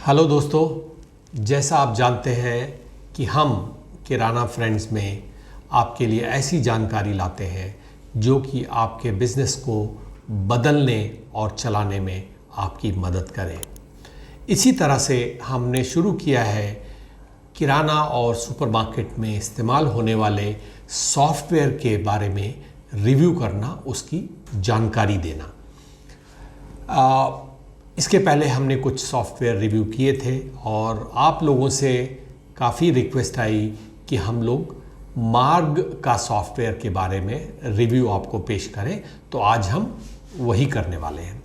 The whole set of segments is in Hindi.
हेलो दोस्तों, जैसा आप जानते हैं कि हम किराना फ्रेंड्स में आपके लिए ऐसी जानकारी लाते हैं जो कि आपके बिज़नेस को बदलने और चलाने में आपकी मदद करे। इसी तरह से हमने शुरू किया है किराना और सुपरमार्केट में इस्तेमाल होने वाले सॉफ्टवेयर के बारे में रिव्यू करना, उसकी जानकारी देना। इसके पहले हमने कुछ सॉफ्टवेयर रिव्यू किए थे और आप लोगों से काफ़ी रिक्वेस्ट आई कि हम लोग मार्ग का सॉफ्टवेयर के बारे में रिव्यू आपको पेश करें, तो आज हम वही करने वाले हैं।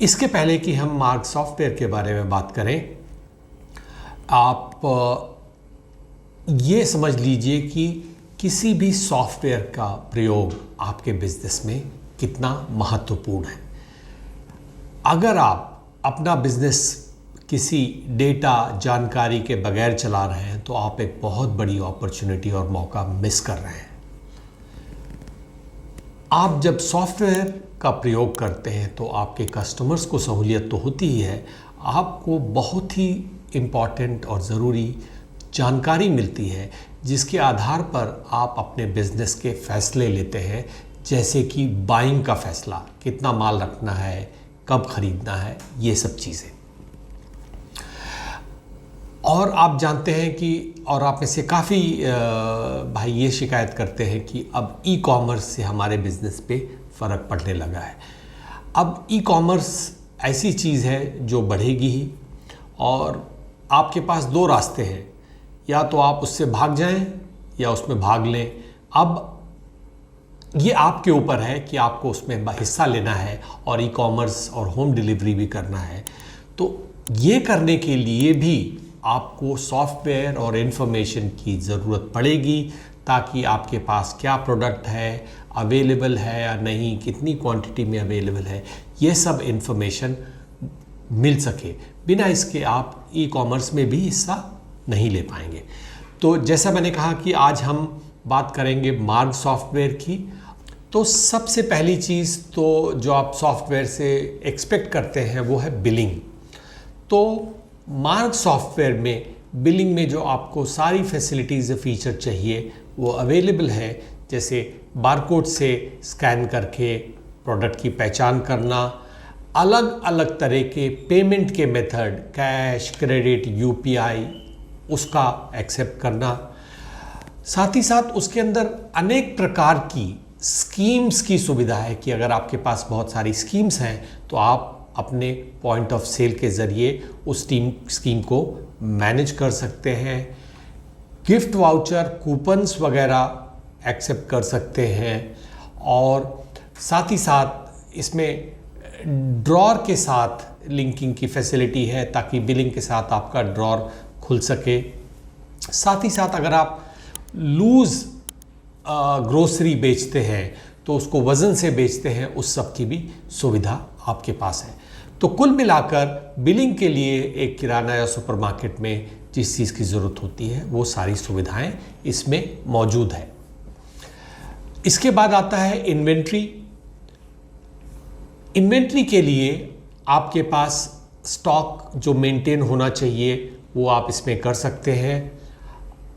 इसके पहले कि हम मार्ग सॉफ्टवेयर के बारे में बात करें, आप ये समझ लीजिए कि किसी भी सॉफ्टवेयर का प्रयोग आपके बिजनेस में कितना महत्वपूर्ण है। अगर आप अपना बिजनेस किसी डेटा जानकारी के बगैर चला रहे हैं तो आप एक बहुत बड़ी अपॉर्चुनिटी और मौका मिस कर रहे हैं। आप जब सॉफ्टवेयर का प्रयोग करते हैं तो आपके कस्टमर्स को सहूलियत तो होती ही है, आपको बहुत ही इम्पॉर्टेंट और ज़रूरी जानकारी मिलती है जिसके आधार पर आप अपने बिजनेस के फैसले लेते हैं, जैसे कि बाइंग का फैसला, कितना माल रखना है, कब खरीदना है, ये सब चीज़ें। और आप जानते हैं कि और आप में से काफ़ी भाई ये शिकायत करते हैं कि अब ई कॉमर्स से हमारे बिज़नेस पे फ़र्क पड़ने लगा है। अब ई कॉमर्स ऐसी चीज़ है जो बढ़ेगी ही, और आपके पास दो रास्ते हैं, या तो आप उससे भाग जाएं या उसमें भाग लें। अब ये आपके ऊपर है कि आपको उसमें हिस्सा लेना है और ई कॉमर्स और होम डिलीवरी भी करना है। तो ये करने के लिए भी आपको सॉफ्टवेयर और इन्फॉर्मेशन की ज़रूरत पड़ेगी, ताकि आपके पास क्या प्रोडक्ट है, अवेलेबल है या नहीं, कितनी क्वांटिटी में अवेलेबल है, ये सब इन्फॉर्मेशन मिल सके। बिना इसके आप ई कॉमर्स में भी हिस्सा नहीं ले पाएंगे। तो जैसा मैंने कहा कि आज हम बात करेंगे मार्ग सॉफ्टवेयर की। तो सबसे पहली चीज़ तो जो आप सॉफ्टवेयर से एक्सपेक्ट करते हैं वो है बिलिंग। तो मार्ग सॉफ्टवेयर में बिलिंग में जो आपको सारी फैसिलिटीज़ फीचर चाहिए वो अवेलेबल है, जैसे बारकोड से स्कैन करके प्रोडक्ट की पहचान करना, अलग अलग तरह के पेमेंट के मेथड, कैश, क्रेडिट, यूपीआई, उसका एक्सेप्ट करना, साथ ही साथ उसके अंदर अनेक प्रकार की स्कीम्स की सुविधा है कि अगर आपके पास बहुत सारी स्कीम्स हैं तो आप अपने पॉइंट ऑफ सेल के ज़रिए उस स्कीम को मैनेज कर सकते हैं। गिफ्ट वाउचर, कूपन्स वगैरह एक्सेप्ट कर सकते हैं, और साथ ही साथ इसमें ड्रॉर के साथ लिंकिंग की फैसिलिटी है ताकि बिलिंग के साथ आपका ड्रॉर खुल सके। साथ ही साथ अगर आप लूज़ ग्रोसरी बेचते हैं तो उसको वज़न से बेचते हैं, उस सब की भी सुविधा आपके पास है। तो कुल मिलाकर बिलिंग के लिए एक किराना या सुपरमार्केट में जिस चीज़ की ज़रूरत होती है वो सारी सुविधाएं इसमें मौजूद है। इसके बाद आता है इन्वेंट्री। इन्वेंट्री के लिए आपके पास स्टॉक जो मेंटेन होना चाहिए वो आप इसमें कर सकते हैं।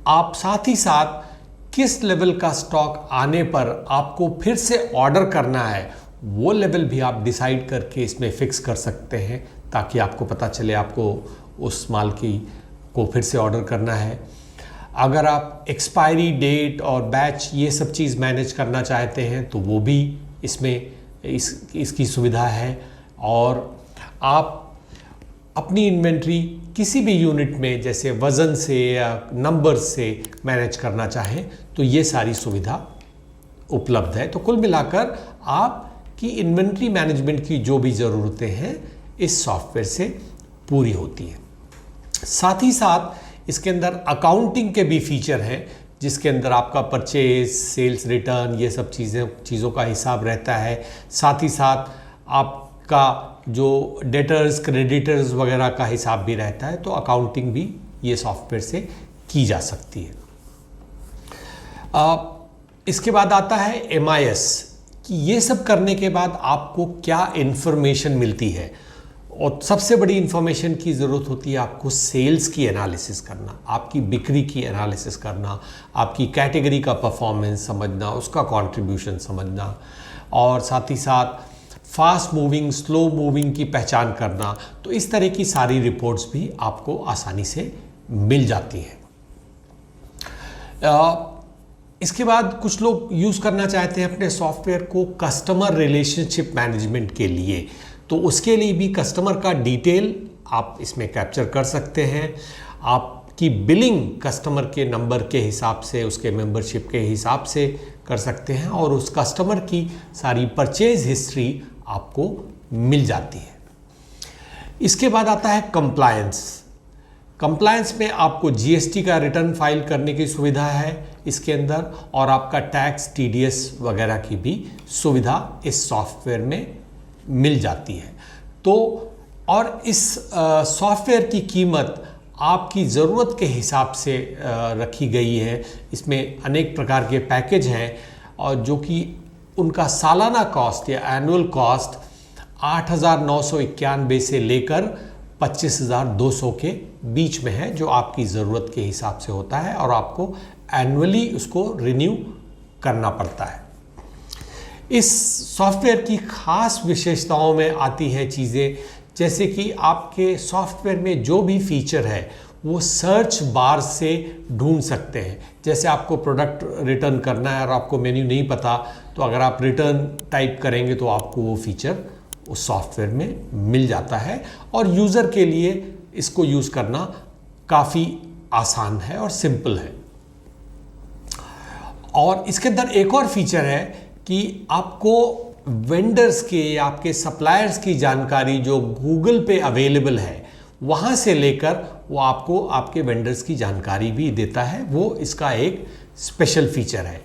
आप साथ ही साथ किस लेवल का स्टॉक आने पर आपको फिर से ऑर्डर करना है वो लेवल भी आप डिसाइड करके इसमें फिक्स कर सकते हैं, ताकि आपको पता चले आपको उस माल की को फिर से ऑर्डर करना है। अगर आप एक्सपायरी डेट और बैच ये सब चीज़ मैनेज करना चाहते हैं तो वो भी इसमें इसकी सुविधा है। और आप अपनी इन्वेंट्री किसी भी यूनिट में जैसे वज़न से या नंबर से मैनेज करना चाहें तो ये सारी सुविधा उपलब्ध है। तो कुल मिलाकर आपकी इन्वेंट्री मैनेजमेंट की जो भी ज़रूरतें हैं इस सॉफ्टवेयर से पूरी होती हैं। साथ ही साथ इसके अंदर अकाउंटिंग के भी फीचर हैं, जिसके अंदर आपका परचेज, सेल्स रिटर्न, ये सब चीज़ों का हिसाब रहता है। साथ ही साथ आपका जो डेटर्स, क्रेडिटर्स वगैरह का हिसाब भी रहता है। तो अकाउंटिंग भी ये सॉफ्टवेयर से की जा सकती है। इसके बाद आता है MIS कि ये सब करने के बाद आपको क्या इन्फॉर्मेशन मिलती है। और सबसे बड़ी इंफॉर्मेशन की ज़रूरत होती है आपको सेल्स की एनालिसिस करना, आपकी बिक्री की एनालिसिस करना, आपकी कैटेगरी का परफॉर्मेंस समझना, उसका कंट्रीब्यूशन समझना, और साथ ही साथ फास्ट मूविंग स्लो मूविंग की पहचान करना। तो इस तरह की सारी रिपोर्ट्स भी आपको आसानी से मिल जाती हैं। इसके बाद कुछ लोग यूज़ करना चाहते हैं अपने सॉफ्टवेयर को कस्टमर रिलेशनशिप मैनेजमेंट के लिए, तो उसके लिए भी कस्टमर का डिटेल आप इसमें कैप्चर कर सकते हैं। आपकी बिलिंग कस्टमर के नंबर के हिसाब से, उसके मेंबरशिप के हिसाब से कर सकते हैं, और उस कस्टमर की सारी परचेज हिस्ट्री आपको मिल जाती है। इसके बाद आता है कंप्लायंस। कंप्लायंस में आपको जीएसटी का रिटर्न फाइल करने की सुविधा है इसके अंदर, और आपका टैक्स, टीडीएस वगैरह की भी सुविधा इस सॉफ्टवेयर में मिल जाती है। तो और इस सॉफ्टवेयर की कीमत आपकी ज़रूरत के हिसाब से रखी गई है। इसमें अनेक प्रकार के पैकेज हैं, और जो कि उनका सालाना कॉस्ट या एनुअल कॉस्ट 8,991 से लेकर 25,200 के बीच में है, जो आपकी ज़रूरत के हिसाब से होता है, और आपको एनुअली उसको रिन्यू करना पड़ता है। इस सॉफ्टवेयर की खास विशेषताओं में आती हैं चीज़ें, जैसे कि आपके सॉफ्टवेयर में जो भी फीचर है वो सर्च बार से ढूंढ सकते हैं। जैसे आपको प्रोडक्ट रिटर्न करना है और आपको मेन्यू नहीं पता, तो अगर आप रिटर्न टाइप करेंगे तो आपको वो फीचर उस सॉफ्टवेयर में मिल जाता है, और यूज़र के लिए इसको यूज़ करना काफ़ी आसान है और सिंपल है। और इसके अंदर एक और फीचर है कि आपको वेंडर्स के, आपके सप्लायर्स की जानकारी जो गूगल पे अवेलेबल है वहाँ से लेकर वो आपको आपके वेंडर्स की जानकारी भी देता है। वो इसका एक स्पेशल फीचर है।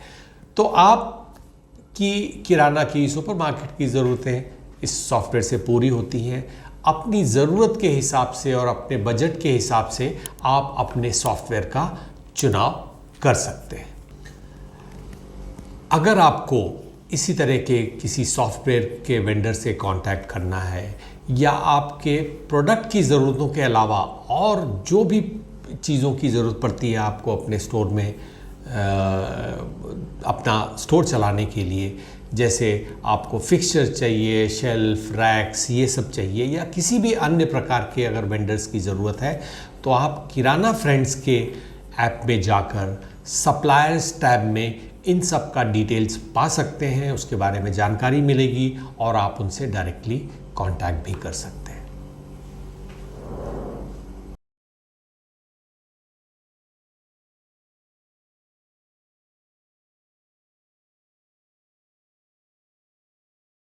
तो आपकी किराना की, सुपरमार्केट की ज़रूरतें इस सॉफ्टवेयर से पूरी होती हैं। अपनी ज़रूरत के हिसाब से और अपने बजट के हिसाब से आप अपने सॉफ्टवेयर का चुनाव कर सकते हैं। अगर आपको इसी तरह के किसी सॉफ्टवेयर के वेंडर से कांटेक्ट करना है, या आपके प्रोडक्ट की ज़रूरतों के अलावा और जो भी चीज़ों की ज़रूरत पड़ती है आपको अपने स्टोर में अपना स्टोर चलाने के लिए, जैसे आपको फिक्सचर चाहिए, शेल्फ, रैक्स, ये सब चाहिए, या किसी भी अन्य प्रकार के अगर वेंडर्स की ज़रूरत है, तो आप किराना फ्रेंड्स के ऐप में जाकर सप्लायर्स टैब में इन सब का डिटेल्स पा सकते हैं, उसके बारे में जानकारी मिलेगी और आप उनसे डायरेक्टली कांटेक्ट भी कर सकते हैं।